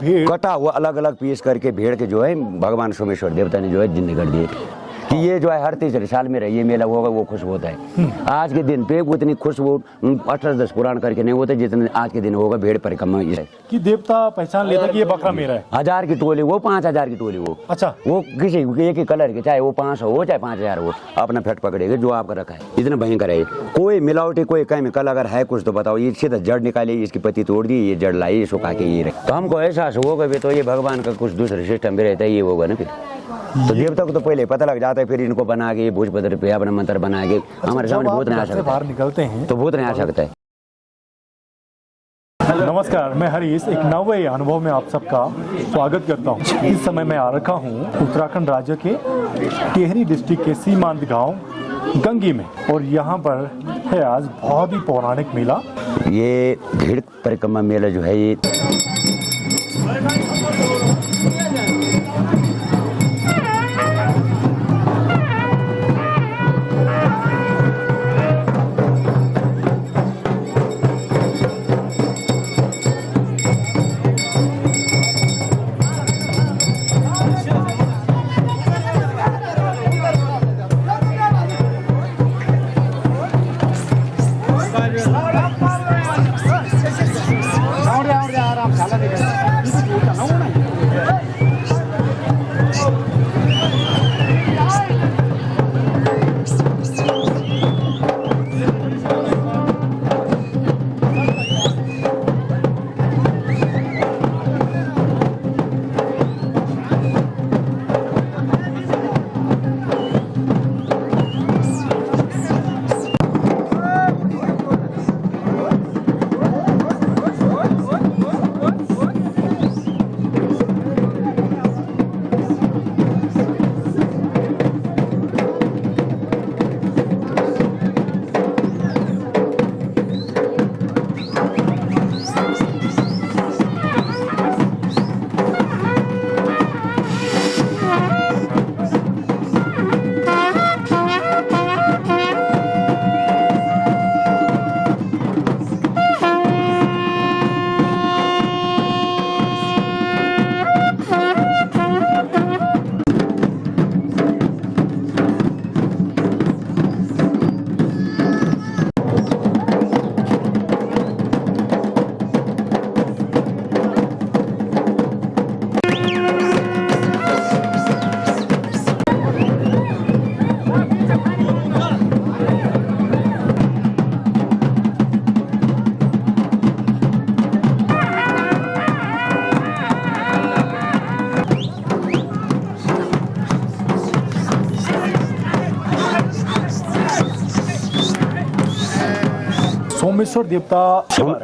कटा हुआ अलग अलग पीस करके भेड़ के जो है भगवान सोमेश्वर देवता ने जो है जिंदे कर दिए कि ये जो है हर तीसरे साल में ये मेला होगा, वो खुश होता है। आज के दिन पे उतनी खुश वो 18-10 पुराण करके नहीं होते जितने आज के दिन होगा भेड़ परिक्रमा कि देवता पहचान लेता कि ये बकरा मेरा है। 1000 की टोली वो 5000 की टोली वो, अच्छा, वो किसी एक ही कलर के, चाहे वो 500 हो चाहे 5000 हो, अपना फेट पकड़ेगा जो आपका रखा है। इतना भयंकर है, कोई मिलावटी कोई केमिकल अगर है कुछ तो बताओ। ये सीधा जड़ निकाली, इसकी पत्ती तोड़ दी, ये जड़ लाई, सुखा के ये रहे। तो हमको एहसास होगा भी तो ये भगवान का कुछ दूसरे सिस्टम भी रहता है, ये होगा ना फिर तो देवता को तो पहले पता लग जाता है, फिर इनको बना के भूत पत्र पे अपना मंत्र बना के हमारे सामने भूत नहीं आ सकता, बाहर निकलते हैं तो भूत नहीं आ सकता है। नमस्कार, मैं हरीश एक नए अनुभव में आप सबका स्वागत करता हूँ। इस समय मैं आ रखा हूँ उत्तराखंड राज्य के टिहरी डिस्ट्रिक्ट के सीमांत गांव गंगी में, और यहाँ पर है आज बहुत ही पौराणिक मेला। ये भेड़ परिक्रमा मेला जो है ये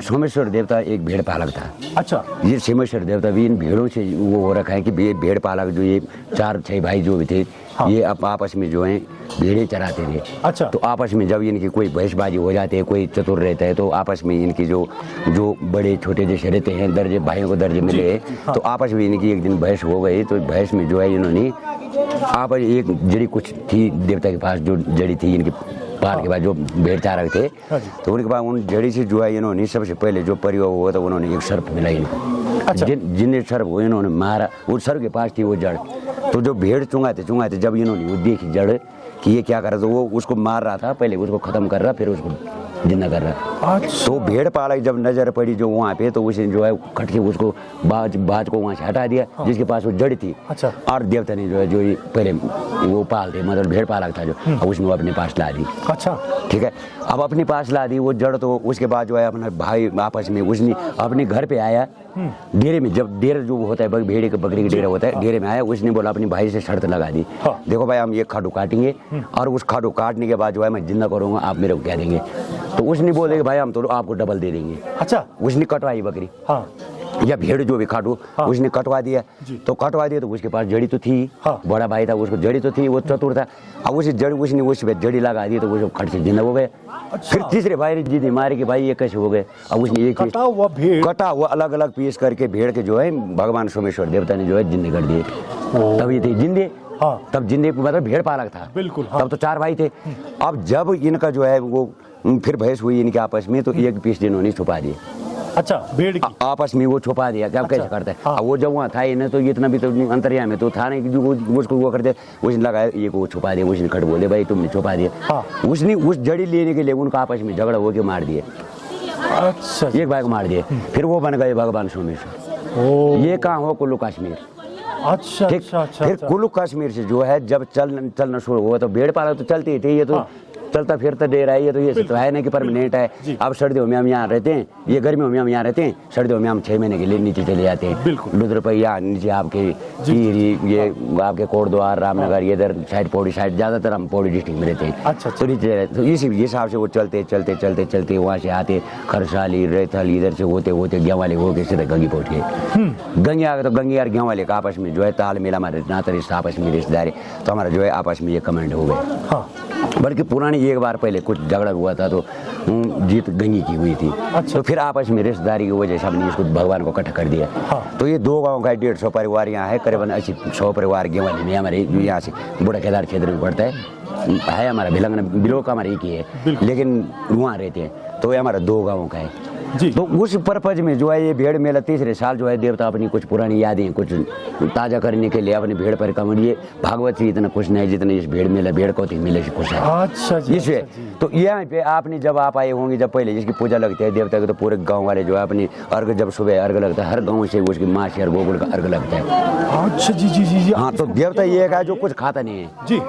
सोमेश्वर देवता एक भेड़ पालक था। अच्छा, ये सोमेश्वर देवता भी इन भेड़ों से वो हो रखा है कि ये भेड़ पालक जो ये 4-6 भाई जो भी थे, हाँ, ये आपस में जो है भेड़े चराते थे। अच्छा, तो आपस में जब इनकी कोई भैंसबाजी हो जाती है, कोई चतुर रहता है, तो आपस में इनकी जो बड़े छोटे जैसे रहते हैं दर्जे, भाइयों को दर्जे मिले, हाँ, तो आपस में इनकी एक दिन भैंस हो गई। तो भैंस में जो है इन्होंने आपस एक जड़ी कुछ थी देवता के पास, जो जड़ी थी इनके पार के बाद जो भेड़ चारक थे, तो उनके पास उन जड़ी से जो है इन्होंने सबसे पहले जो प्रयोग हुआ था, उन्होंने एक सर्प मिला इनको। अच्छा, जिन्हें सर्प को इन्होंने मारा, वो सर्प के पास थी वो जड़। तो जो भेड़ चुंगाते जब इन्होंने वो देखी जड़ कि ये क्या कर रहा था, वो उसको मार रहा था, पहले उसको खत्म कर रहा, फिर उसको जिंदा कर रहा। तो भेड़ पालक जब नजर पड़ी जो वहाँ पे, तो उसने जो है खट के उसको बाज को वहाँ से हटा दिया, हाँ, जिसके पास वो जड़ थी। अच्छा, और देवता ने जो है जो पहले वो पालते मतलब भेड़ पालक था जो, उसने वो अपने पास ला दी। अच्छा, ठीक है, अब अपने पास ला दी वो जड़। तो उसके बाद जो है अपना भाई आपस में उसने अपने घर पे आया डेरे में, जब डेरा जो होता है भेड़े के बकरी का डेरा होता है, डेरे में आया, उसने बोला अपने भाई से शर्त लगा दी, देखो भाई हम ये खाडू काटेंगे और उस खाडू काटने के बाद जो है मैं जिंदा करूंगा, आप मेरे को कह देंगे। तो उसने बोले कि भाई हम तो आपको डबल दे देंगे। अच्छा, उसने कटवाई बकरी, हाँ, या भेड़ जो भी खाटू, हाँ, उसने कटवा दिया। तो कटवा दिया तो उसके पास जड़ी तो थी, हाँ, बड़ा भाई था, उसको जड़ी तो थी, वो चतुर था। अब उस जड़ी उसने उस पे जड़ी लगा दी तो वो खट से जिंदा हो गए। अच्छा, फिर तीसरे भाई ने जिद मारे कि भाई ये कैसे हो गए। अब उसने एक कटा हुआ अलग अलग पीस करके भेड़ के जो है भगवान सोमेश्वर देवता ने जो है जिंदे कर दिए। तब ये थे जिंदे, हाँ, तब जिंदे मतलब भेड़ पालक था, बिल्कुल, हाँ, तब तो 4 भाई थे। अब जब इनका जो है वो फिर बहस हुई इनके आपस में, तो एक पीस इन्होंने छुपा दिए। अच्छा, भेड़ की। आपस में वो छुपा दिया क्या कैसे करता है। हाँ। अब वो जब वहाँ था ही ना तो इतना भी तो अंतर्यामी में तो था नहीं कि जो उसको वो करते उसने लगाया ये को छुपा दिया, उसने खट बोले भाई तुमने छुपा दिया। हाँ। उसने उस जड़ी लेने के लिए उनका आपस में झगड़ा हो के मार दिए, अच्छा जी। एक भाई को मार दिए, फिर वो बन गए भगवान सोमेश्वर। ओ, ये कहाँ हो कुल्लू कश्मीर। अच्छा ठीक, अच्छा अच्छा फिर अच्छा। कुल्लू कश्मीर से जो है जब चलना शुरू हुआ तो भेड़ पाला तो चलती थी, ये तो हाँ। चलता फिरता दे रहा है, ये तो ये तो है नहीं कि परमानेंट है। जी। अब सर्दियों में हम यहाँ रहते हैं, ये गर्मियों में हम यहाँ रहते हैं, सर्दियों में हम 6 महीने के लिए नीचे चले जाते हैं। बिल्कुल। रुद्रपैया नीचे आपके टिहरी, ये आपके कोटद्वार, रामनगर, ये इधर साइड पौड़ी साइड, ज्यादातर हम पौड़ी डिस्ट्रिक्ट में रहते हैं। अच्छा, तो नीचे रहते, तो इसी हिसाब से वो चलते चलते चलते चलते वहाँ से आते खरसाली रेथल, इधर से होते होते गेवाले होके सीधे गंगी पहुँच गए। गंगे आ गए तो गंगे और गेवाले का आपस में जो है तालमेल हमारे नाता रिश्ता आपस में रिश्तेदारी, तो हमारा जो है आपस में ये कमेंट हो गए। हाँ। बल्कि पुरानी एक बार पहले कुछ झगड़ा हुआ था तो जीत गंगी की हुई थी। अच्छा। तो फिर आपस में रिश्तेदारी की वजह से हमने इसको भगवान को इकट्ठा कर दिया। हाँ। तो ये 2 गांव का 150 परिवार यहाँ है, करीबन 80-100 परिवार गेवाली में हमारे यहाँ से बूढ़ा केदार क्षेत्र में पड़ता है हमारा भिलंगना बिलो का हमारा एक ही है, लेकिन वहाँ रहते हैं, तो ये हमारा 2 गाँव का है जी। तो उस पर्पज में जो है ये भेड़ मेला तीसरे साल जो है देवता अपनी कुछ पुरानी यादें कुछ ताजा करने के लिए अपनी भेड़ परिक्रमा, ये भागवत से इतना खुश नहीं जितना इस भेड़ मेला भेड़ कौती मेले से खुश है। अच्छा जी। इसलिए अच्छा जी। तो यहाँ पे आपने जब आप आए होंगे, जब पहले जिसकी पूजा लगती है देवता की, तो पूरे गांव वाले जो है अपनी अर्घ, जब सुबह अर्घ लगता है हर गांव से उसकी माँ से गोकुल का अर्घ लगता है। अच्छा जी जी जी जी। हाँ, तो देवता ये है जो कुछ खाता नहीं है जी।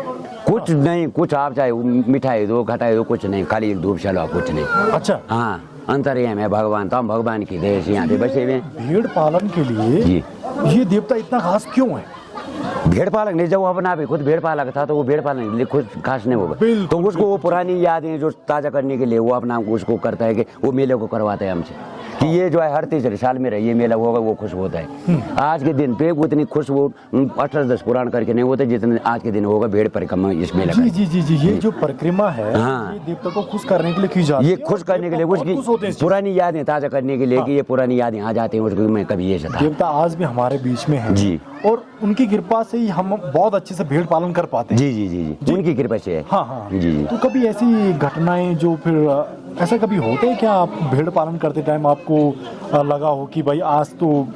कुछ नहीं, कुछ आप चाहे मिठाई दो खटाई दो, कुछ नहीं, खाली एक धूप चलो, कुछ नहीं। अच्छा, हाँ, अंतर्यामी है भगवान, तो हम भगवान की देह से यहाँ पे बसे हुए हैं। भेड़ पालन के लिए जी। ये देवता इतना खास क्यों है? भेड़ पालक नहीं, जब वो अपना आप ही खुद भेड़ पालक था तो वो भेड़ पालने के लिए खुद खास नहीं होगा, बिल्कुल, तो उसको वो पुरानी यादें जो ताजा करने के लिए वो अपना उसको करता है कि वो मेले को करवाता है हमसे कि ये जो है हर तीसरे साल में ये मेला होगा, वो खुश होता है। आज के दिन पे उतनी खुश वो 18-10 पुराण करके नहीं होते जितने आज के दिन होगा भेड़ परिक्रमा इस मेला जी जी जी जी। ये जो परिक्रमा है, हाँ। ये देवता को खुश करने के लिए की जाती है। ये खुश करने के लिए, बहुत खुश होते हैं उसकी इस चीज़ पुरानी यादें ताजा करने के लिए कि ये पुरानी यादें आ जाती हैं उसको, मैं कभी ये था। देवता आज भी हमारे बीच में है जी। और उनकी कृपा से ही हम बहुत अच्छे से भेड़ पालन कर पाते हैं। जी जी जी जी, उनकी कृपा से है। हाँ हाँ। जी जी। तो कभी ऐसी घटनाएं जो फिर ऐसा कभी होते हैं क्या, आप भेड़ पालन करते टाइम आपको लगा हो कि भाई आज तो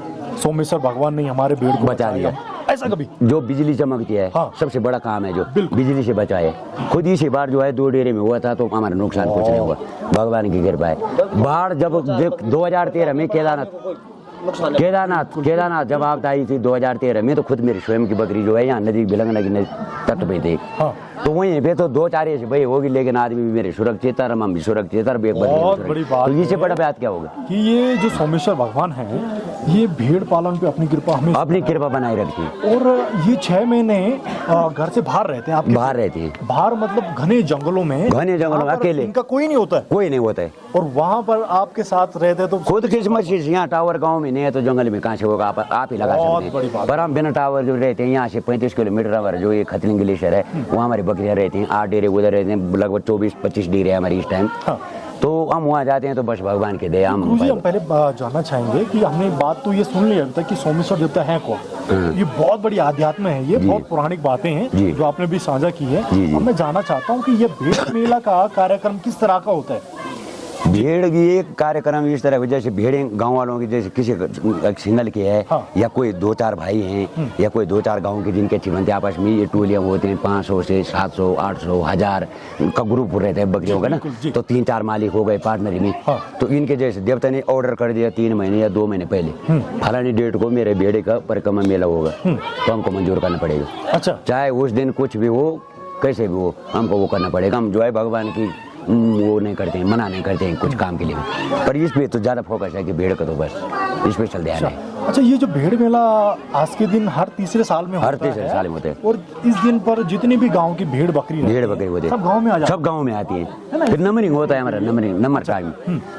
सोमेश्वर भगवान ने हमारे भेड़ को बचा लिया, ऐसा कभी? जो बिजली चमकती है हाँ। सबसे बड़ा काम है जो बिल्कुल। बिजली से बचाए। खुद इसी बार जो है 2 डेरे में हुआ था तो हमारा नुकसान कुछ नहीं हुआ, भगवान की कृपा है। बाढ़ जब 2013 में केदारनाथ जब आप आई थी 2013 में, तो खुद मेरी स्वयं की बकरी जो है यहाँ नदी भिलंगना की तट पे थी। हाँ। तो वहीं पे तो 2-4 ऐसे भाई होगी, लेकिन आदमी भी मेरे सुरक्षित और हम भी सुरक्षित और बहुत बड़ी बात तो इससे है। बड़ा बात क्या होगा कि ये जो सोमेश्वर भगवान है, ये भेड़ पालन पे अपनी कृपा हमें अपनी कृपा बनाए रखती है। और ये 6 महीने घर से बाहर रहते हैं आपके? बाहर रहती है, बाहर मतलब घने जंगलों में? घने जंगलों में वहाँ पर अकेले, इनका कोई नहीं होता है कोई नहीं होता है। और वहाँ पर आपके साथ रहते हैं तो खुद किस्मत से यहाँ टावर गांव में नहीं है तो जंगल में कहाँ से होगा, आप ही लगा बहुत सकते बड़ी हैं। बात। पर हम बिना टावर जो रहते हैं यहाँ से 35 किलोमीटर हमारा जो ये खतलिंग ग्लेशियर है वहाँ हमारी बकरियाँ रहती हैं, 8 डेरे उधर रहते हैं, लगभग 24-25 डेरे है हमारी इस टाइम। हाँ। तो हम वहाँ जाते हैं तो बस भगवान के दया हम गुरुजी, हम पहले जानना चाहेंगे कि हमने बात तो ये सुन ली अभी तक कि सोमेश्वर देवता है कौन। ये बहुत बड़ी आध्यात्म है, ये बहुत पौराणिक बातें हैं जी। जो आपने भी साझा की है। जी, जी। अब मैं जानना चाहता हूँ कि ये भेड़ मेला का कार्यक्रम किस तरह का होता है? भेड़ की एक कार्यक्रम इस तरह जैसे भेड़ें गांव वालों की जैसे किसी सिंगल के है हाँ। या कोई 2-4 भाई हैं या कोई 2-4 गांव के जिनके अच्छी बनते आपस में ये टोलियां होते हैं 500 से 700 800 1000 का ग्रुप रहता है बकरियों का ना, जी। तो 3-4 मालिक हो गए पार्टनरी में। हाँ। तो इनके जैसे देवता ने ऑर्डर कर दिया 3 महीने या 2 महीने पहले फलानी डेट को मेरे भेड़े का परिक्रमा मेला होगा, तो हमको मंजूर करना पड़ेगा। अच्छा। चाहे उस दिन कुछ भी हो कैसे भी हो हमको वो करना पड़ेगा। हम जो है भगवान की वो नहीं करते हैं, मना नहीं करते हैं कुछ काम के लिए, पर इस पे तो ज्यादा फोकस है कि भेड़ का तो बस स्पेशल ध्यान है। अच्छा, ये जो भेड़ मेला आज के दिन हर तीसरे साल में हर होता तीसरे है साल में होते हैं। और इस दिन पर जितनी भी गांव की भेड़ बकरी रहती भेड़ है, बकरी होती है सब गांव में आ जाती सब गांव में आती है। फिर नंबरिंग होता है हमारा, नंबर टाइम।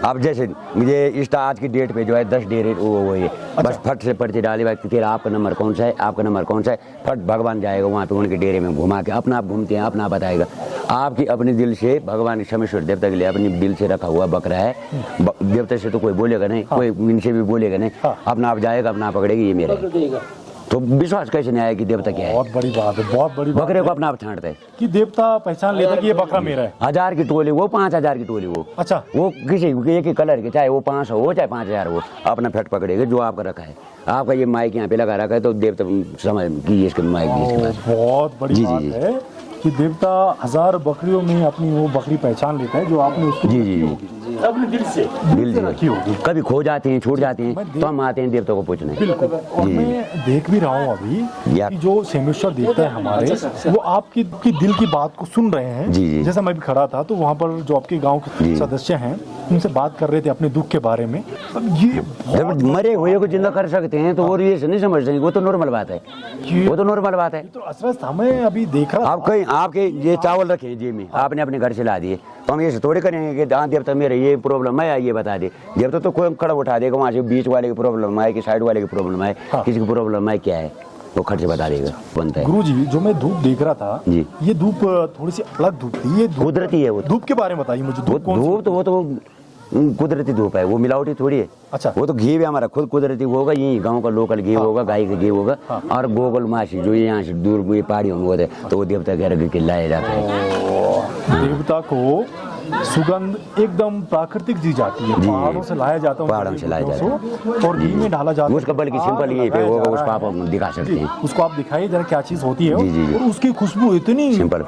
अब जैसे मुझे इस आज की डेट पे जो है 10 डेरे वो है, बस फट से पर्ची डाली भाई तेरा आपका नंबर कौन सा है, आपका नंबर कौन सा है, फट भगवान जाएगा वहाँ पे उनके डेरे में घुमा के अपना आप घूमते हैं, अपना बताएगा। आपकी अपने दिल से भगवान शमेश्वर देवता के लिए अपनी दिल से रखा हुआ बकरा है, देवता से तो कोई बोलेगा नहीं, कोई इनसे भी बोलेगा नहीं, अपना आप जाएगा अपना आप पकड़ेगी ये मेरा है। तो विश्वास कैसे नहीं आया कि देवता क्या है? बहुत बड़ी बात है, बहुत बड़ी बात बकरे है को अपना आप छांटता है। कि देवता पहचान लेता कि ये बकरा मेरा है। 1000 की टोली वो, 5000 की टोली वो, अच्छा, वो किसी एक ही कलर के, चाहे वो 500 हो चाहे 5000 हो, अपना फेट पकड़ेगा जो आपका रखा है। आपका ये माइक यहाँ पे लगा रखा है तो देवता समझ कि इसके माइक भी इसके पास। बहुत बड़ी जी, बात जी, है कि देवता 1000 बकरियों में अपनी वो बकरी पहचान लेता है जो आपने उसको जी जी अपने दिल से रखी होगी। कभी खो जाती हैं, छूट जाती हैं, तो हम आते हैं देवता को पूछने। बिल्कुल। और जी, मैं देख भी रहा हूँ अभी या- कि जो सेमेश्वर देवता है हमारे, वो आपकी दिल की बात को सुन रहे हैं। जी, जी। जैसा मैं भी खड़ा था तो वहाँ पर जो आपके गांव के जी। सदस्य हैं उनसे बात कर रहे थे अपने दुख के बारे में। अब ये जब मरे हुए को जिंदा कर सकते हैं तो वो ये नहीं समझ रहे, वो तो नॉर्मल बात है, वो तो नॉर्मल बात है। तो असरस हमें अभी देख रहा आप कहीं आपके ये चावल रखे जेब में, आपने अपने घर से ला दिए, तो हम ये थोड़ी करेंगे कि हाँ देवता मेरे ये प्रॉब्लम है ये बता दे। देवता तो कोई खड़ा उठा देगा, वहाँ से बीच वाले की प्रॉब्लम है कि साइड वाले की प्रॉब्लम है, किसी की प्रॉब्लम है क्या है, वो खर्च बता देगा, बनता है। गुरुजी, जो मैं धूप देख रहा था जी। ये धूप थोड़ी सी अलग धूप थी। ये धूप कुदरती है वो, धूप के बारे में बताइए मुझे। धूप कौन सी? धूप तो वो तो कुदरती धूप है, वो मिलावटी थोड़ी है। अच्छा। वो तो घी भी हमारा खुद कुदरती होगा, यही गांव का लोकल घी होगा, गाय का घी होगा। और गोगल माछी जो यहाँ से दूर ये पहाड़ियों में होते हैं, तो वो देवता के अर्घ के लाया जाता है। देवता को सुगंध एकदम प्राकृतिक दी जाती है, पहाड़ों से लाया जाता है, पहाड़ों से लाया जाता है और घी में डाला जाता है। उसका बल्कि सिंपल यहीं पे होगा, उसको आप दिखा सकते हैं। उसको आप दिखाइए जरा क्या चीज होती है। जी, जी, जी। और उसकी खुशबू इतनी सिंपल।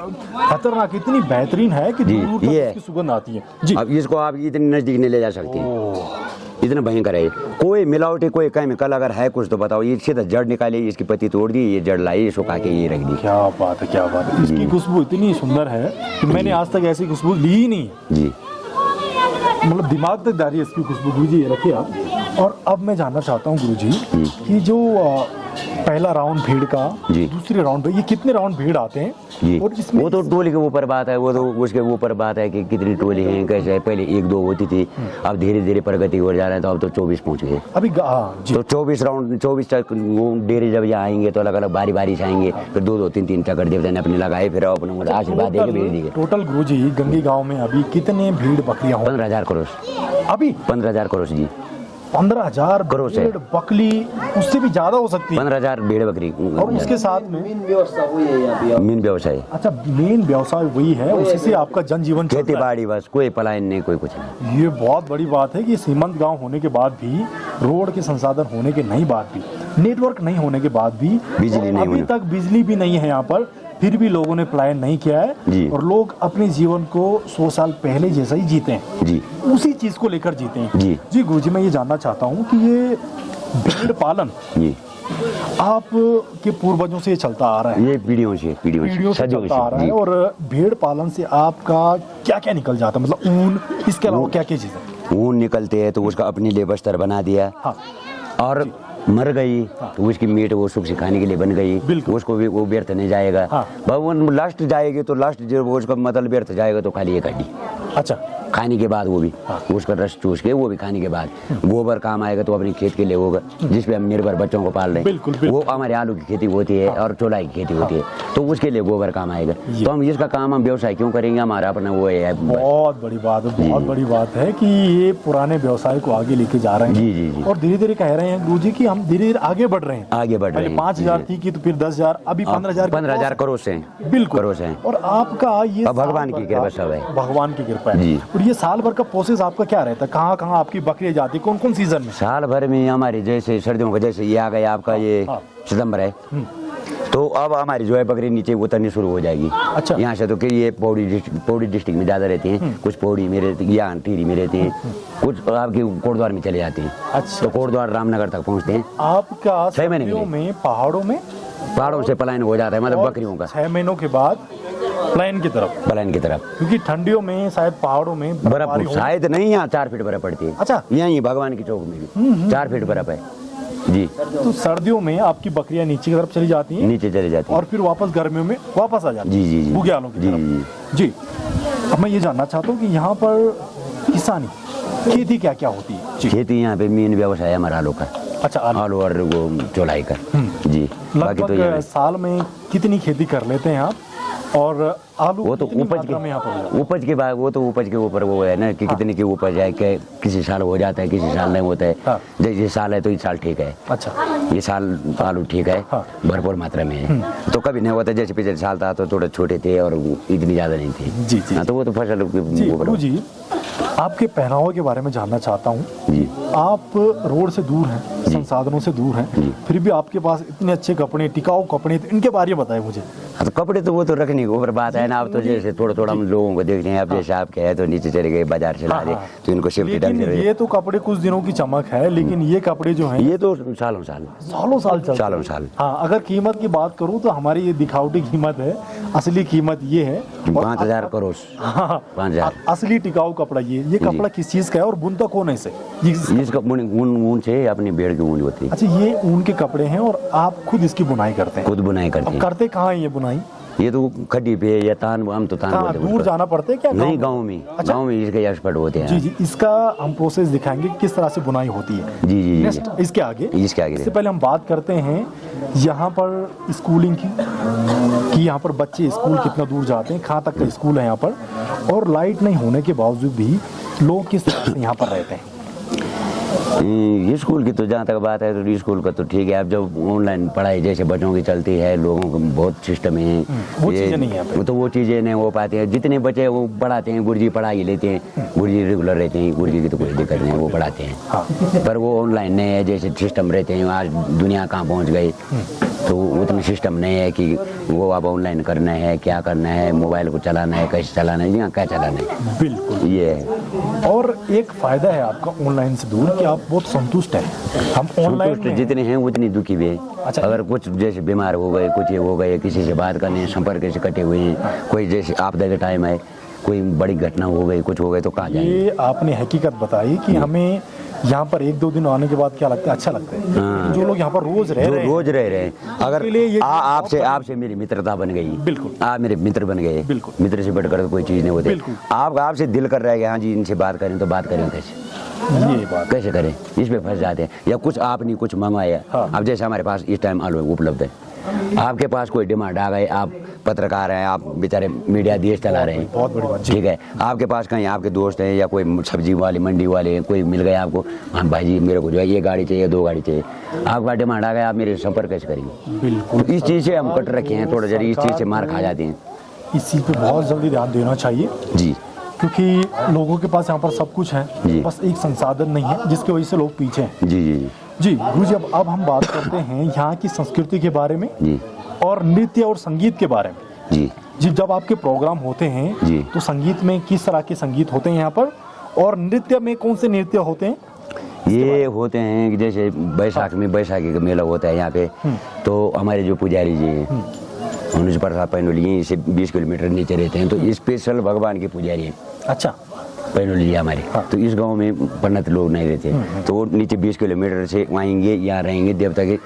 खतरनाक, इतनी बेहतरीन है कि जी, दूर दूर तक ये है। उसकी सुगंध आती है। जी। अब इसको आप इतने नजदीक नहीं ले जा सकते हैं, इतना भयंकर है। कोई मिलावटी कोई केमिकल अगर है कुछ तो बताओ। ये सीधा जड़ निकाली, इसकी पत्ती तोड़ दी, ये जड़ लाई, सुखा के ये रख दी। क्या बात है, क्या बात है। इसकी खुशबू इतनी सुंदर है कि मैंने आज तक ऐसी खुशबू ली ही नहीं। जी, मतलब दिमाग तक दारी है इसकी खुशबू। गुरुजी ये रखिए आप। और अब मैं जानना चाहता हूँ गुरुजी कि जो पहला राउंड भीड़ का, जी। दूसरे राउंड ये कितने राउंड भीड़ आते हैं? जी, और इसमें वो तो टोली के ऊपर बात है, वो तो उसके ऊपर बात है कि कितनी टोली है, कैसे है। पहले 1-2 होती थी, अब धीरे धीरे प्रगति हो जा रहा है, तो अब तो 24 पहुंच गए। अभी जी। तो 24 राउंड 24 तक वो डेरे जब यहाँ आएंगे तो अलग अलग बारी बारी से आएंगे, फिर 2-2 3-3 चक्कर देवता ने अपने लगाए, फिर अपने आशीर्वाद देके भेज दिए। टोटल गुरुजी गंगी गांव में अभी कितने भीड़ बकरियां हो? 15,000 करोड़, अभी 15,000 करोड़ जी, 15,000 करोड़ से। भेड़ बकरी, उससे भी ज्यादा हो सकती है। 15,000 भेड़ बकरी। और उसके साथ में मीन व्यवसाय, अच्छा, मेन व्यवसाय वही है, उसी से आपका जनजीवन चलता खेती है। बाड़ी, बस कोई पलायन नहीं, कोई कुछ नहीं। ये बहुत बड़ी बात है कि सीमांत गांव होने के बाद भी, रोड के संसाधन होने के नहीं बाद भी, नेटवर्क नहीं होने के बाद भी, बिजली नहीं अभी होने। तक बिजली भी नहीं है यहाँ पर, फिर भी लोगों ने पलायन नहीं किया है। जी। और लोग अपने जीवन को 100 साल पहले जैसा ही जीते हैं, जी उसी चीज को लेकर जीते हैं। जी। जी गुरुजी, मैं ये जानना चाहता हूँ कि ये भेड़ पालन जी, आप के पूर्वजों से चलता आ रहा है, ये पीढ़ियों से पीढ़ियों से सदियों चलता आ रहा है। जी। और भेड़ पालन से आपका क्या क्या निकल जाता है? मतलब ऊन, इसके अलावा क्या क्या चीजें? ऊन निकलते हैं तो उसका अपने लिए बस्तर बना दिया, हाँ, और मर गई तो उसकी मीट वो सुख से खाने के लिए बन गई, बिल्कुल। उसको भी वो व्यर्थ नहीं जाएगा। हाँ। भगवान लास्ट जाएगी तो लास्ट जो वो उसका मतलब व्यर्थ जाएगा तो खाली एक हड्डी अच्छा, खाने के बाद, वो भी उसका रस चूस के वो भी खाने के बाद गोबर काम आएगा तो अपने खेत के लिए होगा, जिसपे हम निर्भर बच्चों को पाल रहे हैं। बिल्कुल, बिल्कुल। वो हमारे आलू की खेती होती है और चौलाई की खेती होती है, तो उसके लिए गोबर काम आएगा। तो हम इसका काम हम व्यवसाय क्यों करेंगे? हमारा अपना वो है। बहुत बड़ी बात है, बहुत बड़ी बात है कि ये पुराने व्यवसाय को आगे लेके जा रहे हैं। जी, जी, जी। और धीरे धीरे कह रहे हैं गुरुजी कि हम धीरे धीरे आगे बढ़ रहे हैं। आगे बढ़ रहे पहले हैं। 5,000 थी कि तो फिर 10,000, अभी 15,000 15,000 करोड़ से हैं। बिल्कुल करोड़ से हैं। और आपका ये अब भगवान साल की भर का- कृपा सब है। भगवान की कृपा है। जी। और ये साल भर का प्रोसेस आपका क्या रहता है? कहाँ कहाँ आपकी बकरियां जाती, कौन कौन सीजन में? साल भर में हमारी जैसे सर्दियों का, जैसे ये आ गया आपका ये हाँ। सितंबर है, तो अब हमारी जो है बकरी नीचे उतरनी शुरू हो जाएगी। अच्छा। यहाँ से तो कि ये पौड़ी डिस्ट्रिक्ट में ज़्यादा रहती हैं, कुछ पौड़ी में रहती, यहाँ टिहरी में रहती हैं, कुछ आपकी कोटद्वार में चले जाती हैं। अच्छा। तो कोटद्वार रामनगर तक पहुँचते हैं। आपका 6 महीने सर्दियों में पहाड़ों में, पहाड़ों से पलायन हो जाता है, मतलब बकरियों का 6 महीनों के बाद प्लेन की तरफ, पलायन की तरफ। क्योंकि ठंडियों में शायद पहाड़ों में बर्फबारी बर्फ हो। शायद नहीं, यहाँ 4 फीट बर्फ पड़ती है। अच्छा। यहीं भगवान की चौक में भी 4 फीट बर्फ है जी। तो सर्दियों में आपकी बकरियां नीचे की तरफ चली जाती हैं नीचे चले जाती है। और फिर वापस गर्मियों में वापस आ जाती जी, जी, जी। बुग्यालों की जी, तरफ। जी। अब मैं ये जानना चाहता हूँ कि यहाँ पर किसानी, खेती क्या क्या होती है? जी। खेती यहाँ पे मेन व्यवसाय है हमारा आलू का। अच्छा, आलू। आलू और वो चौलाई का जी। बाकी तो लगभग ये साल में कितनी खेती कर लेते हैं आप, और आलू वो तो कितनी उपज मात्रा में यहाँ पर हो जाता है? उपज के बाद वो तो उपज के ऊपर वो है ना कि कितने की उपज है, कि किसी साल हो जाता है, किसी साल नहीं होता है। हाँ। जैसे ये साल है तो इस साल ठीक है, अच्छा, ये साल आलू ठीक है, हाँ। भरपूर मात्रा में है। तो कभी नहीं होता, जैसे पिछले साल था तो थोड़े छोटे थे और वो इतनी ज्यादा नहीं थी। जी, जी। हाँ, तो वो तो फसल जी गुरु जी, आपके पहनावे के बारे में जानना चाहता हूँ। जी। आप रोड से दूर हैं, संसाधनों से दूर हैं, फिर भी आपके पास इतने अच्छे कपड़े, टिकाऊ कपड़े, तो इनके बारे में बताएं मुझे। हाँ, तो कपड़े तो वो तो रखने के ऊपर बात है ना। अब तो जैसे थोड़ा थोड़ा हम लोगों को देखते हैं, अब जैसे आपके है तो नीचे चले गए बाजार से ला दे, तो इनको सेफ्टी लेकिन ढंग से ये तो कपड़े कुछ दिनों की चमक है, लेकिन ये कपड़े जो हैं ये तो सालों साल सालों साल चलते हैं। सालों साल। हाँ, अगर कीमत की बात करूँ तो हमारी ये दिखावटी कीमत है, असली कीमत ये है। और 5,000 करोड़ हाँ, 5,000। असली टिकाऊ कपड़ा ये कपड़ा किस चीज का है और बुनता कौन है इसे? इसका ऊन से अपनी भेड़ की ऊन होती है, अच्छा, ये ऊन के कपड़े हैं और आप खुद इसकी बुनाई करते हैं? खुद बुनाई करते अब हैं। करते कहाँ है ये बुनाई? ये तो खड्डी पे या तान, हम तो तान कहाँ, बोलते हैं दूर उसको। जाना पड़ता है क्या? नहीं, गाँव में। अच्छा। गाँव में इसके एक्सपर्ट होते हैं। जी जी, इसका हम प्रोसेस दिखाएंगे किस तरह से बुनाई होती है। जी जी जी। नेक्स्ट इसके आगे इसके आगे इससे पहले हम बात करते हैं यहाँ पर स्कूलिंग की, कि यहाँ पर बच्चे स्कूल कितना दूर जाते हैं, कहाँ तक का स्कूल है यहाँ पर, और लाइट नहीं होने के बावजूद भी लोग किस तरह से यहाँ पर रहते हैं। ये स्कूल की तो जहाँ तक बात है तो स्कूल का तो ठीक है। अब जब ऑनलाइन पढ़ाई जैसे बच्चों की चलती है, लोगों को बहुत सिस्टम है, वो चीजें नहीं है। तो वो चीज़ें नहीं हो पाती हैं। जितने बच्चे वो पढ़ाते हैं, गुरुजी पढ़ा ही लेते हैं, गुरुजी रेगुलर रहते हैं, गुरुजी की तो कोई दिक्कत नहीं है, वो पढ़ाते हैं। पर वो ऑनलाइन नहीं है, जैसे सिस्टम रहते हैं। आज दुनिया कहाँ पहुँच गई, तो उतना सिस्टम नहीं है कि वो अब ऑनलाइन करना है, क्या करना है, मोबाइल को चलाना है, कैसे चलाना है, यहाँ क्या चलाना है। बिल्कुल, ये है। और एक फायदा है आपका ऑनलाइन से दूर कि आप बहुत संतुष्ट हैं। हम ऑनलाइन संतुष्ट जितने हैं उतनी दुखी भी है। अच्छा। अगर कुछ जैसे बीमार हो गए, कुछ ये हो गए, किसी से बात करने संपर्क से कटे हुए हैं, कोई जैसे आपदा का टाइम है, कोई बड़ी घटना हो गई, कुछ हो गए, तो कहाँ जाएंगे। ये आपने हकीकत बताई कि हमें यहाँ पर 1-2 दिन आने के बाद क्या लगता है, अच्छा लगता है। हाँ। जो लोग यहाँ पर रोज रह रहे हैं, रोज रह रहे हैं, अगर उनके लिए ये आपसे मेरी मित्रता बन गई, बिल्कुल। आप मेरे मित्र बन गए, बिल्कुल। मित्र से बढ़कर तो कोई चीज़ नहीं होती। बिल्कुल। आपसे दिल कर रहा है कि हाँ जी इनसे बात करें, तो बात करें कैसे, ये बात कैसे करें, इस पे फंस जाते हैं। या कुछ आपने कुछ मंगवाया, हाँ। अब जैसे हमारे पास इस टाइम आलू उपलब्ध है, आपके पास कोई डिमांड आ गई, आप पत्रकार हैं, आप बेचारे मीडिया देश चला रहे हैं, बहुत बड़ी बात, जी। ठीक है। आपके पास कहीं आपके दोस्त हैं या कोई सब्जी वाले, मंडी वाले, कोई मिल गए आपको, हाँ भाई जी मेरे को जो है ये गाड़ी चाहिए, 2 गाड़ी चाहिए, आपके पास डिमांड आ गया, आप मेरे संपर्क कैसे करेंगे। बिल्कुल। तो इस चीज़ से हम कट रखे हैं, थोड़ा जरा इस चीज़ से मार खा जाते हैं। इस चीज़ पे बहुत जल्दी ध्यान देना चाहिए, जी क्योंकि लोगों के पास यहाँ पर सब कुछ है, जी। बस एक संसाधन नहीं है, जिसकी वजह से लोग पीछे हैं। जी जी जी गुरु जी, अब हम बात करते हैं यहाँ की संस्कृति के बारे में जी और नृत्य और संगीत के बारे में। जी जी, जब आपके प्रोग्राम होते हैं जी। तो संगीत में किस तरह के संगीत होते हैं यहाँ पर, और नृत्य में कौन से नृत्य होते हैं? ये होते हैं कि जैसे बैसाख में बैसाखी का मेला होता है यहाँ पे, तो हमारे जो पुजारी जी हैं उन्नीस प्रसाद पैनोली से 20 किलोमीटर नीचे रहते हैं, तो स्पेशल भगवान के पुजारी हैं। अच्छा, पैनोली जी हमारे। हाँ। तो इस गांव में पंडित लोग नहीं रहते, तो वो नीचे 20 किलोमीटर से आएंगे, यहाँ रहेंगे देवता के,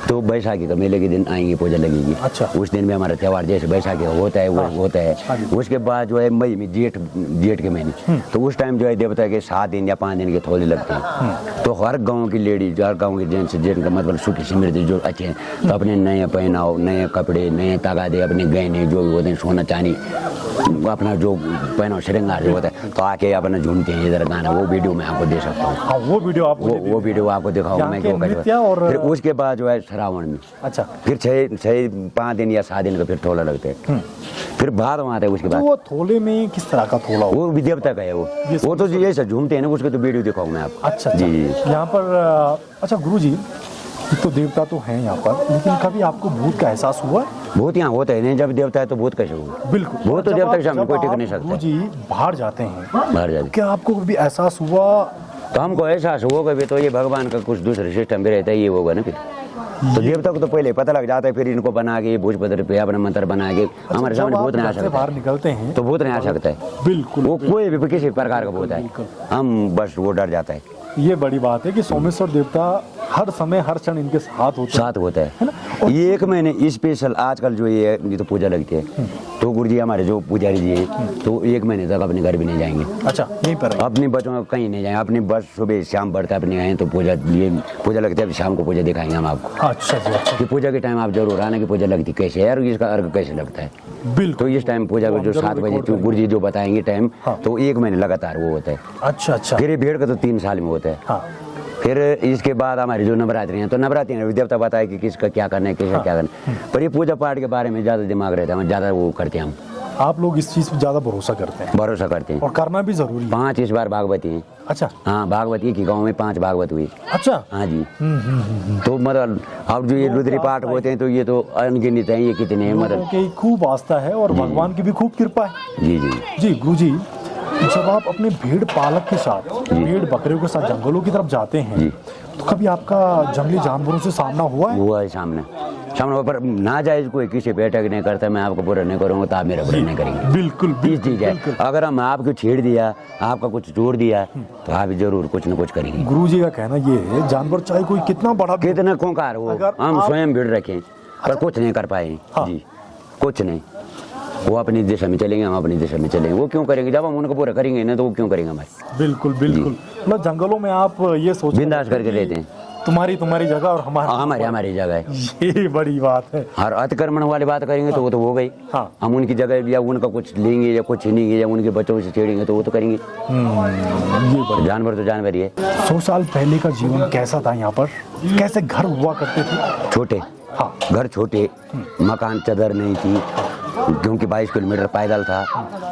तो बैसाखी का मेले के दिन आएंगे, पूजा लगेगी। अच्छा। उस दिन में हमारा त्यौहार जैसे बैसाखी का होता है वो होता हाँ है। जी। उसके बाद जो है मई में जेठ के महीने, तो उस टाइम जो है देवता के 7 दिन या 5 दिन के थोड़े लगते हैं। तो हर गाँव की लेडीज, हर गाँव के जेंट्स, जिनका मतलब सुखी समृद्धि जो अच्छे हैं, तो अपने नए पहनाओ, नए कपड़े, नए तगादे, अपने गहने जो भी होते हैं, सोना चांदी, अपना जो पहनाओ श्रृंगार जो होता है, तो आके अपना झूमते हैं इधर गाना। वो वीडियो मैं आपको दे सकता हूँ। हाँ, वो वीडियो आपको वो वीडियो आपको दिखाऊंगा मैं यहाँ के नृत्य और- फिर उसके बाद जो है श्रावण में, अच्छा, फिर 5 दिन या 7 दिन का फिर थोला लगते हैं। फिर बाद में आता है उसके तो बाद। वो थोले में किस तरह का थोला हो? वो भी देवता का है वो तो ये सब झूमते हैं ना, उसके तो वीडियो दिखाऊँ मैं आपको। अच्छा जी जी। यहाँ पर अच्छा गुरु जी, तो देवता तो हैं यहाँ पर, लेकिन कभी आपको भूत का एहसास हुआ? भूत यहाँ होता है नहीं, जब देवता है तो भूत कैसे होगा। बिल्कुल। वो तो जब देवता के आप- सामने जब कोई टिक आप, नहीं सकता। गुरु जी बाहर जाते हैं, बाहर जाते क्या आपको कभी एहसास हुआ? तो हमको एहसास होगा भी, तो ये भगवान का कुछ दूसरे सिस्टम भी रहता है, ये होगा ना फिर। तो देवता को तो पहले पता लग जाता है, फिर इनको बना के भूत पत्र पे अपना मंत्र बना के हमारे जब सामने आप भूत नहीं आ घर से सकता बाहर है। निकलते हैं तो भूत नहीं आ सकता है, बिल्कुल वो कोई भी किसी प्रकार का भूत है, बिल्कुल। हम बस वो डर जाता है। ये बड़ी बात है कि सोमेश्वर देवता हर समय हर क्षण इनके साथ होते हैं। साथ होता है ये एक महीने स्पेशल आजकल जो ये तो पूजा लगती है तो गुरु जी हमारे जो पुजारी जी हैं तो 1 महीने तक अपने घर भी नहीं जाएंगे। अच्छा, यहीं पर है। अपने बच्चों का कहीं नहीं जाएंगे, अपने बस सुबह शाम बढ़ता है अपने आए तो पूजा ये पूजा लगती है, शाम को पूजा दिखाएंगे हम आपको अच्छा जी, अच्छा। कि पूजा के टाइम आप जरूर आना कि पूजा लगती कैसे है और इसका अर्घ कैसे लगता है। बिल्कुल। तो इस टाइम पूजा को जो 7 बजे जो गुरु जी जो बताएंगे टाइम तो 1 महीने लगातार वो होता है। अच्छा अच्छा। फिर ये भीड़ का तो 3 साल में होता है। हाँ। फिर इसके बाद हमारी जो नवरात्रि हैं तो नवरात्रि में देवता बताए कि किसका क्या करना है किसका क्या करना है, पर ये पूजा पाठ के बारे में ज़्यादा दिमाग रहता है, हम ज़्यादा वो करते हैं। हम आप लोग इस चीज़ पे ज़्यादा भरोसा करते हैं भरोसा करते हैं और करना भी जरूरी है। 5 इस बार भागवती हैं। अच्छा। हाँ भागवती की गांव में 5 भागवत हुई। अच्छा। हाँ जी। तो मतलब अब जो ये रुद्री पाठ होते हैं तो ये तो अनगिनत हैं, ये कितने हैं मतलब की खूब आस्था है और भगवान की भी खूब कृपा है। जी जी जी गुरु जी, जब आप अपने भेड़ पालक के साथ भेड़ बकरियों के साथ जंगलों की तरफ जाते हैं तो कभी आपका जंगली जानवरों से सामना हुआ है? हुआ है सामने पर ना जायज कोई किसी पे अटैक नहीं करता, मैं आपको बुरा नहीं करूँगा तो आप मेरा बुरा नहीं करेंगे। बिल्कुल ये चीज है, अगर हम आपको छेड़ दिया आपका कुछ जोड़ दिया तो आप जरूर कुछ न कुछ करेंगे। गुरु जी का कहना ये है जानवर चाहे कोई कितना बड़ा कितना खूंखार हो हम स्वयं भीड़ रखें पर कुछ नहीं कर पाए। जी कुछ नहीं, वो अपनी दिशा में चलेंगे हम अपनी दिशा में चलेंगे। वो क्यों करेंगे जब हम उनको पूरा करेंगे ना तो वो क्यों करेंगे हमारे। बिल्कुल बिल्कुल। मतलब जंगलों में आप ये सोच बिंदास करके रहते हैं, तुम्हारी जगह और हमारी जगह है। ये बड़ी बात है। और अतिक्रमण वाली बात करेंगे तो वो तो हो गई। हाँ। हम उनकी जगह या उनका कुछ लेंगे या कुछ छीनेंगे या उनके बच्चों से छेड़ेंगे तो वो तो करेंगे। ये जानवर तो जानवर ही है। 100 साल पहले का जीवन कैसा था यहाँ पर? कैसे घर हुआ करते थे? छोटे। हाँ। घर छोटे, मकान चदर नहीं थी क्योंकि 22 किलोमीटर पैदल था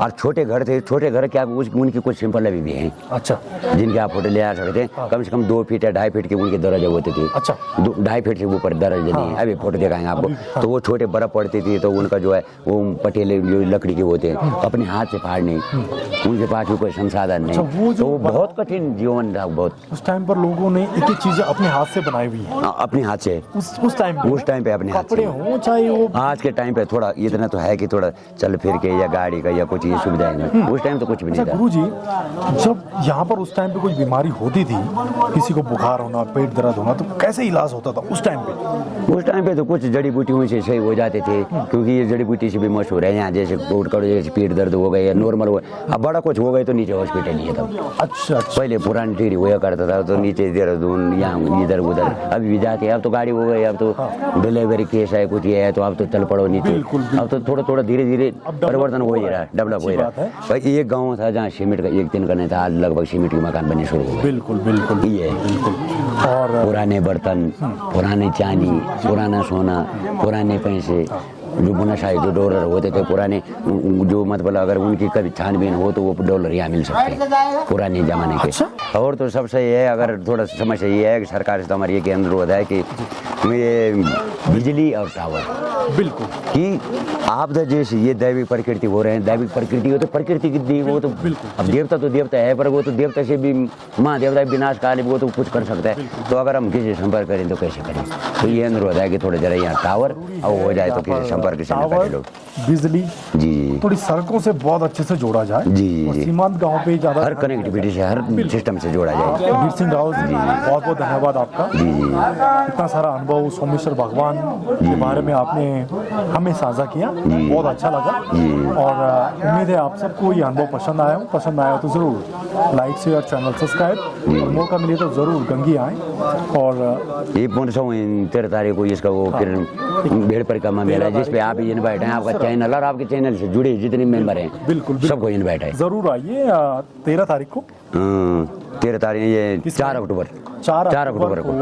और छोटे घर थे। छोटे घर क्या उनकी कुछ सिंपल अभी भी हैं। अच्छा। जिनके आप फोटो ले आ सकते हैं। कम से कम 2 फीट या 2.5 फीट के उनके दरवाजे होते थे। अच्छा। 2.5 फीट से ऊपर दरवाजे नहीं है। अभी फोटो दिखाएंगे आपको। तो वो छोटे बर्फ पड़ती थी तो उनका जो है वो पटेले जो लकड़ी के होते हैं अपने हाथ से फाड़ने, उनके पास भी कोई संसाधन नहीं। तो बहुत कठिन जीवन था बहुत। उस टाइम पर लोगों ने एक एक चीजें अपने हाथ से बनाई हुई है। अपने हाथ से उस टाइम पे अपने हाथ से हो चाहे वो। आज के टाइम पे थोड़ा इतना तो है कि थोड़ा चल फिर के या गाड़ी का या कुछ ये सुविधाएं नहीं। उस टाइम तो कुछ भी नहीं था। गुरु जी जब यहाँ पर उस टाइम पे कोई बीमारी होती थी, किसी को बुखार होना, पेट दर्द होना, तो कैसे इलाज होता था उस टाइम पे? उस टाइम पे तो कुछ जड़ी बूटियों से सही हो जाते थे क्योंकि ये जड़ी बूटी से भी मशहूर है यहाँ। जैसे जैसे पेट दर्द हो गए या नॉर्मल हो अब बड़ा कुछ हो गए तो नीचे हॉस्पिटल ही है तब। अच्छा। पहले पुरानी टीरी हुआ करता था तो नीचे देहरादून यहाँ इधर उधर अभी भी जाते। अब तो गाड़ी हो गई, अब तो डिलीवरी केस है कुछ ये है तो अब तो चल पड़ो नीचे। अब तो थोड़ा थोड़ा धीरे धीरे परिवर्तन हो ही रहा, डेवलप हो ही रहा है। भाई एक गांव था जहाँ सीमेंट का 1 दिन का नहीं था, आज लगभग सीमेंट के मकान बनने शुरू हो गए। बिल्कुल बिल्कुल ये बिल्कुल। और पुराने बर्तन, पुराने चांदी, पुराना सोना, पुराने पैसे, जो बुनाशाही जो डॉलर होते थे पुराने, जो मतलब अगर उनकी कभी छानबीन हो तो वो डॉलर यहाँ मिल सकते हैं पुराने जमाने के। अच्छा। और तो सबसे ये है अगर थोड़ा समस्या ये है कि सरकार से तो हमारी ये अनुरोध है कि ये बिजली और टावर बिल्कुल कि आप जैसे ये दैविक प्रकृति हो रहे हैं, दैविक प्रकृति हो तो प्रकृति की दी वो तो अब देवता तो देवता है पर वो तो देवता से भी महादेवता विनाश काल वो तो कुछ कर सकता है। तो अगर हम किसी संपर्क करें तो कैसे करें? तो ये अनुरोध है कि थोड़ा जरा यहाँ टावर और हो जाए तो किसी संपर्क से न लोग बिजली जी थोड़ी सड़कों से बहुत अच्छे से जोड़ा जाए। जी सीमांत गांव पे ज्यादा हर कनेक्टिविटी से हर सिस्टम से जोड़ा जाए। वीर सिंह रावत जी बहुत बहुत धन्यवाद आपका। जी जी इतना सारा अनुभव सोमेश्वर भगवान के बारे में आपने हमें साझा किया, बहुत अच्छा लगा। और उम्मीद है आप सबको ये अनुभव पसंद आया तो जरूर लाइक शेयर चैनल सब्सक्राइब, मौका मिले तो जरूर गंगी आए। और ये 13 तारीख को इसका वो फिर भेड़ परिक्रमा मेला जिस पे आप इनवाइट हैं, आपका चैनल और आपके चैनल से जुड़े जितने मेंबर हैं बिल्कुल सबको इनवाइट है। जरूर आइए 13 तारीख को 13 तारीख ये 4 अक्टूबर को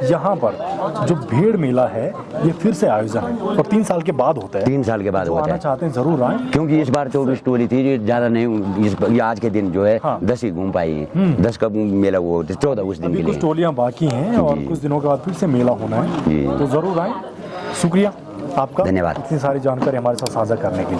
यहाँ पर जो भेड़ मेला है ये फिर से आयोजन है और 3 साल के बाद होता है। 3 साल के बाद होता है। चाहते हैं जरूर आए क्योंकि इस बार 24 टोली थी जो ज्यादा नहीं, ये आज के दिन जो है 10 ही घूम पाई है। 10 का मेला वो 14 उस दिन के लिए कुछ टोलियां बाकी हैं और कुछ दिनों के बाद फिर से मेला होना है तो जरूर आए। शुक्रिया आपका, धन्यवाद इतनी सारी जानकारी हमारे साथ साझा करने के लिए।